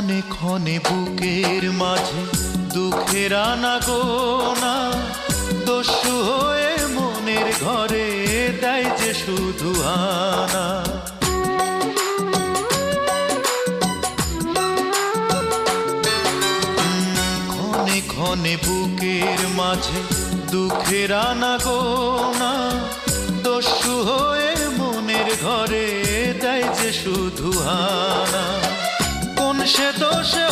ক্ষণে ক্ষণে বুকের মাঝে দুঃখের আনাগোনা দস্যু হয়ে মনের ঘরে দেয় যে শুধু আনা। ক্ষণে ক্ষণে বুকের মাঝে দুঃখের আনাগোনা দস্যু হয়ে মনের ঘরে দেয় যে শুধু আনা। কোন সে দোষে